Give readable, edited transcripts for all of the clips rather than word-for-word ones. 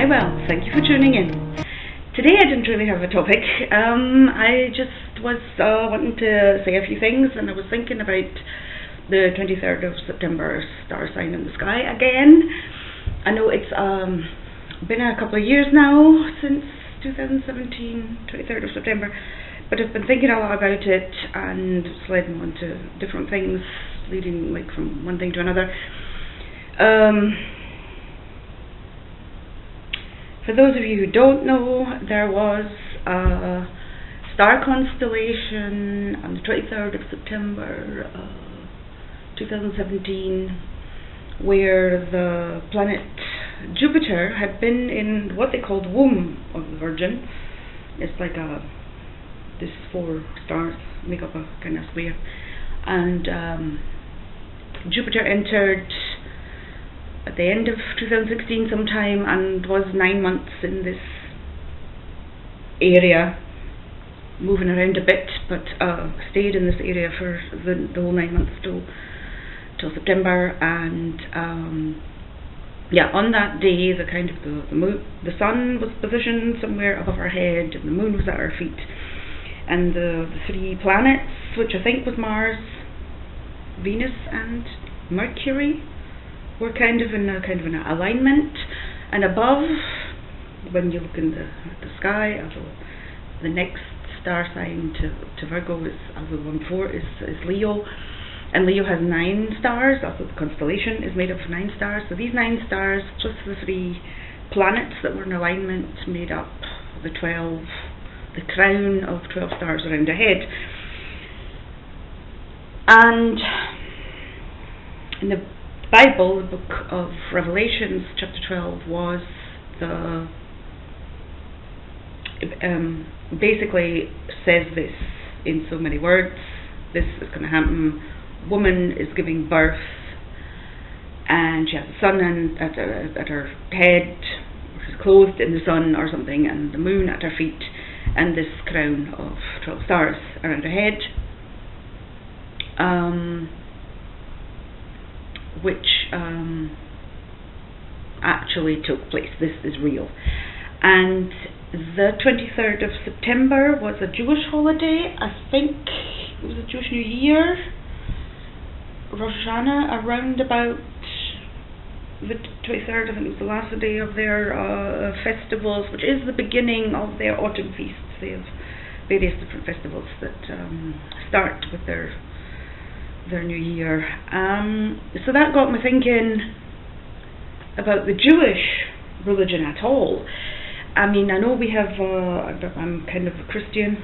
well, thank you for tuning in. Today I didn't really have a topic. I just was wanting to say a few things, and I was thinking about the 23rd of September star sign in the sky again. I know it's been a couple of years now since 2017, 23rd of September, but I've been thinking a lot about it and sliding on to different things, leading like from one thing to another. For those of you who don't know, there was a star constellation on the 23rd of September 2017 where the planet Jupiter had been in what they called womb of the Virgin. It's like these four stars make up a kind of square, and Jupiter entered at the end of 2016 sometime and was 9 months in this area, moving around a bit, but stayed in this area for the whole 9 months till September. And on that day, the sun was positioned somewhere above our head, and the moon was at our feet, and the three planets, which I think was Mars, Venus, and Mercury, were kind of in an alignment. And above, when you look in the sky, the next star sign to Virgo is, as the one before, is Leo, and Leo has 9 stars. Also, the constellation is made up of 9 stars. So these 9 stars, plus the 3 planets that were in alignment, made up the crown of 12 stars around our head. And in the Bible, the book of Revelations, chapter 12, was basically says this in so many words: this is going to happen. Woman is giving birth, and she has the sun at her head, or she's clothed in the sun or something, and the moon at her feet, and this crown of 12 stars around her head. Which actually took place. This is real. And the 23rd of September was a Jewish holiday. I think it was a Jewish New Year, Rosh Hashanah, around about the 23rd. I think it was the last day of their festivals, which is the beginning of their autumn feasts. They have various different festivals that start with their new year. So that got me thinking about the Jewish religion at all. I mean, I know we have, I'm kind of a Christian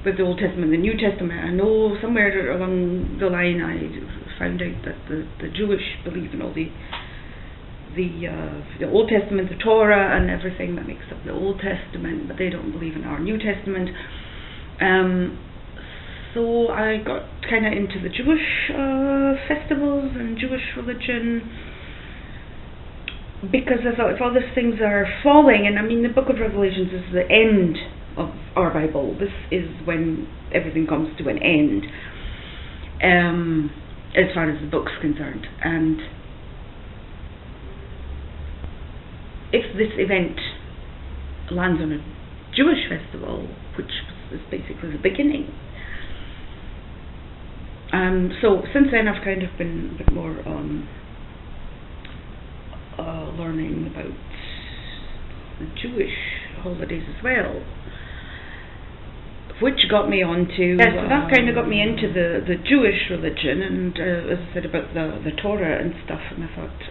with the Old Testament and the New Testament. I know somewhere along the line I found out that the Jewish believe in all the Old Testament, the Torah and everything that makes up the Old Testament, but they don't believe in our New Testament. So I got kind of into the Jewish festivals and Jewish religion, because I thought if all these things are falling, and I mean the book of Revelations is the end of our Bible. This is when everything comes to an end, as far as the book's concerned. And if this event lands on a Jewish festival, which is basically the beginning, so since then I've kind of been a bit more learning about the Jewish holidays as well, which got me onto so that kind of got me into the Jewish religion, and as I said about the Torah and stuff, and I thought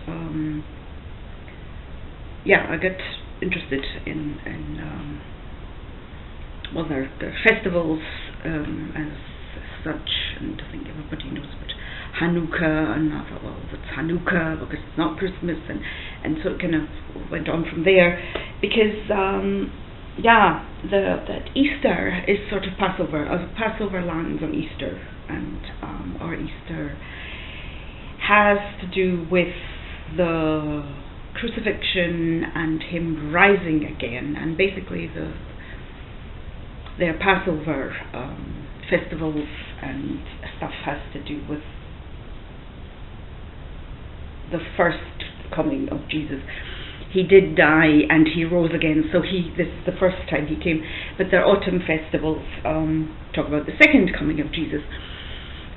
I got interested in their festivals as such, and I think everybody knows about Hanukkah, and I thought, well, it's Hanukkah because it's not Christmas, and so it kind of went on from there, because that Easter is sort of Passover. Passover lands on Easter, and our Easter has to do with the crucifixion and him rising again, and basically their Passover festivals and stuff has to do with the first coming of Jesus. he did die and he rose again. So this is the first time he came. But their autumn festivals talk about the second coming of Jesus,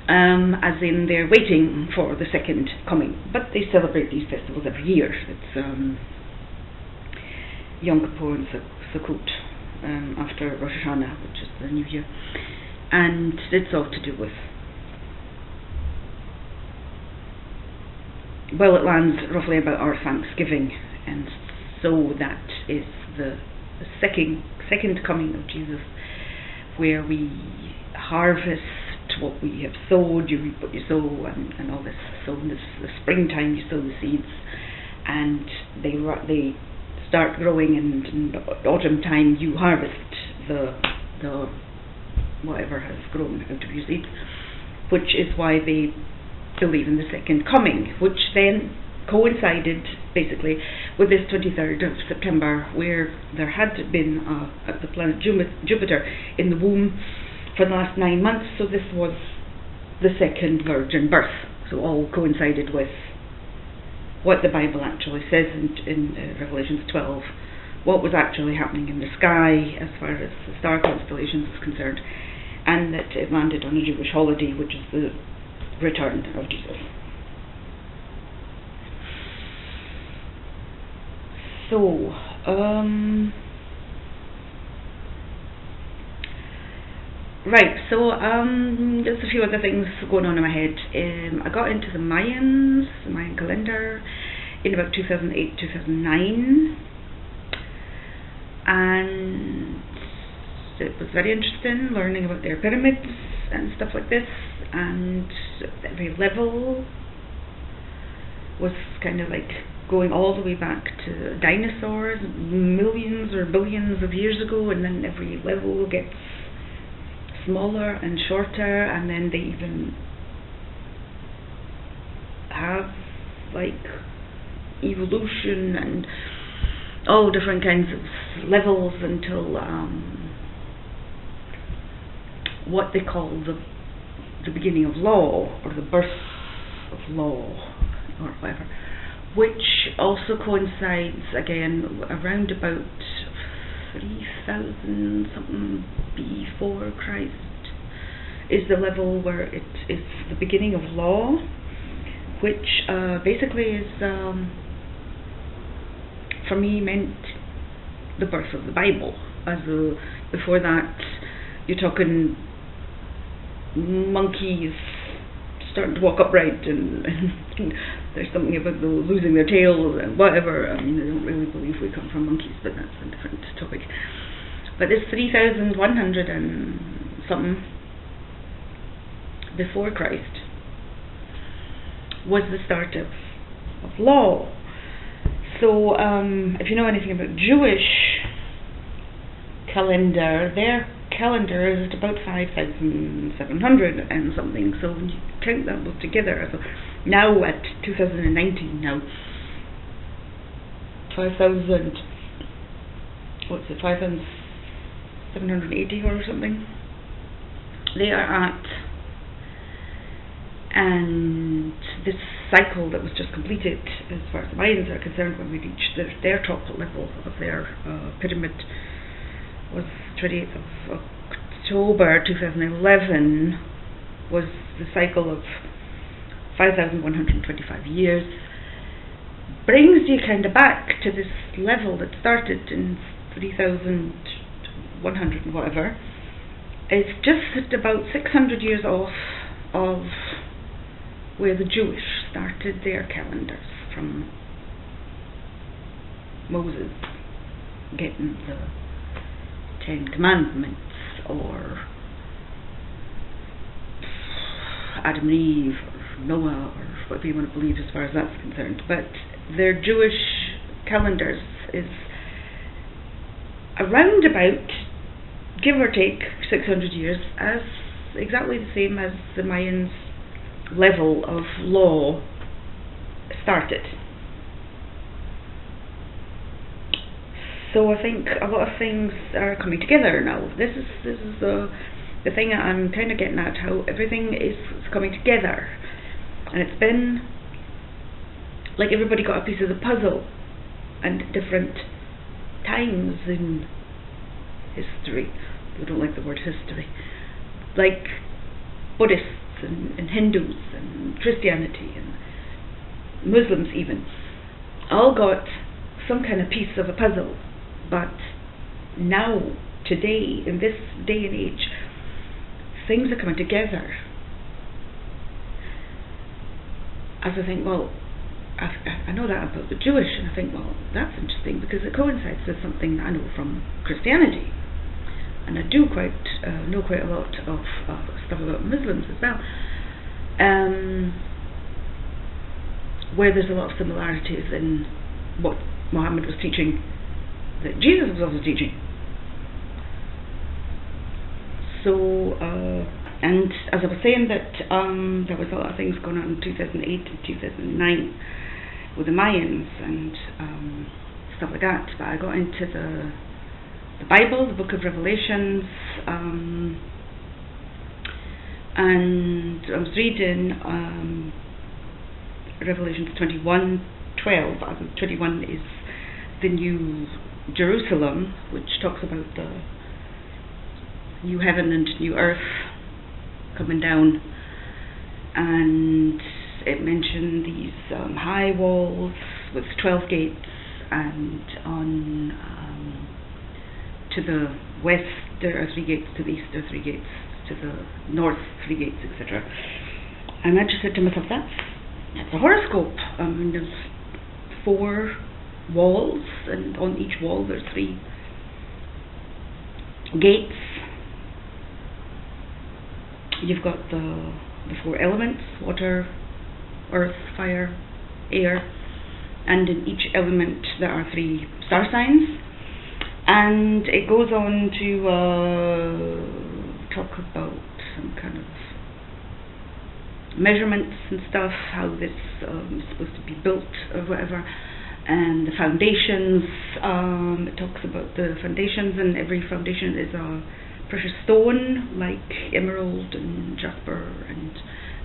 as in they're waiting for the second coming. But they celebrate these festivals every year. It's Yom Kippur and Sukkot after Rosh Hashanah, which is the New Year, and it's all to do with, well, it lands roughly about our Thanksgiving, and so that is the second coming of Jesus, where we harvest what we have sowed. You reap what you sow, and all this. So in the springtime you sow the seeds, and they start growing, and in autumn time you harvest the whatever has grown out of your seeds, which is why they believe in the second coming, which then coincided basically with this 23rd of September, where there had been the planet Jupiter in the womb for the last 9 months. So this was the second virgin birth. So all coincided with what the Bible actually says in Revelations 12, what was actually happening in the sky as far as the star constellations is concerned, and that it landed on a Jewish holiday, which is the return of Jesus. So, right, so there's a few other things going on in my head. I got into the Mayan calendar in about 2008, 2009, and it was very interesting learning about their pyramids and stuff like this, and every level was kind of like going all the way back to dinosaurs, millions or billions of years ago, and then every level gets smaller and shorter, and then they even have like evolution and all different kinds of levels until what they call the beginning of law, or the birth of law, or whatever, which also coincides again around about 3000 something before Christ, is the level where it is the beginning of law, which basically is for me meant the birth of the Bible. Before that, you're talking monkeys starting to walk upright, and there's something about the losing their tails and whatever. I mean, I don't really believe we come from monkeys, but that's a different topic. But this 3100 and something before Christ was the start of law. So if you know anything about Jewish calendar, their calendar is at about 5,700 and something. So when you count that both together, so now at 2019, now 5,780 or something they are at. And this cycle that was just completed, as far as the Mayans are concerned, when we reached their top level of their pyramid, was 28th of October 2011, was the cycle of 5,125 years. Brings you kind of back to this level that started in 3,100 and whatever. It's just about 600 years off of where the Jewish started their calendars, from Moses getting the 10 Commandments, or Adam and Eve, or Noah, or whatever you want to believe as far as that's concerned. But their Jewish calendars is around about, give or take, 600 years, as exactly the same as the Mayans' level of law started. So I think a lot of things are coming together now. This is the thing I'm kind of getting at, how everything is coming together, and it's been like everybody got a piece of the puzzle, and different times in history. I don't like the word history. Like Buddhists and Hindus and Christianity and Muslims even all got some kind of piece of a puzzle, but now, today, in this day and age, things are coming together. As I think, well, I know that about the Jewish, and I think, well, that's interesting because it coincides with something I know from Christianity, and I do know quite a lot of stuff about Muslims as well, where there's a lot of similarities in what Muhammad was teaching, that Jesus was also teaching. So, and as I was saying, that there was a lot of things going on in 2008 and 2009 with the Mayans and stuff like that. But I got into the Bible, the Book of Revelations, and I was reading Revelations 21:12. 21 is the New Jerusalem, which talks about the new heaven and new earth coming down, and it mentioned these high walls with 12 gates, and on to the west there are 3 gates, to the east there are 3 gates, to the north 3 gates, etc. And I just said to myself, that's a horoscope. There's 4 walls, and on each wall there's 3 gates. You've got the 4 elements: water, earth, fire, air, and in each element there are 3 star signs. And it goes on to talk about some kind of measurements and stuff, how this is supposed to be built or whatever, and the foundations. It talks about the foundations, and every foundation is a precious stone, like emerald and jasper and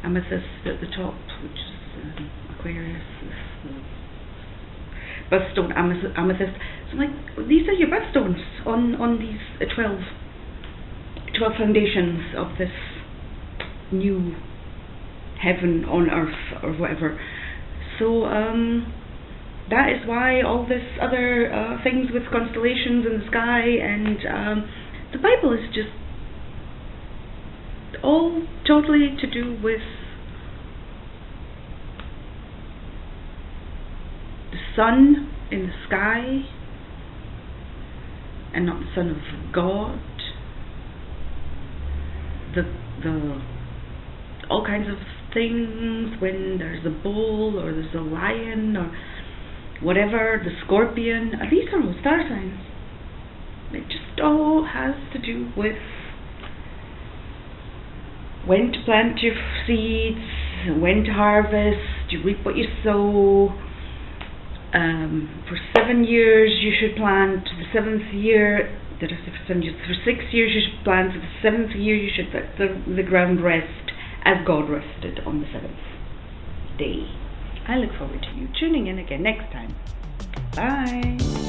amethyst at the top, which is Aquarius, birthstone amethyst. So I'm like, these are your birthstones on these 12 foundations of this new heaven on earth or whatever. So that is why all this other things with constellations in the sky and the Bible is just all totally to do with the sun in the sky and not the Son of God. The all kinds of things, when there's a bull or there's a lion or whatever, the scorpion, these are all star signs. It just all has to do with when to plant your seeds, when to harvest, you reap what you sow. For 7 years you should plant, the 7th year, for 6 years you should plant, for the 7th year you should let the ground rest as God rested on the 7th day. I look forward to you tuning in again next time. Bye.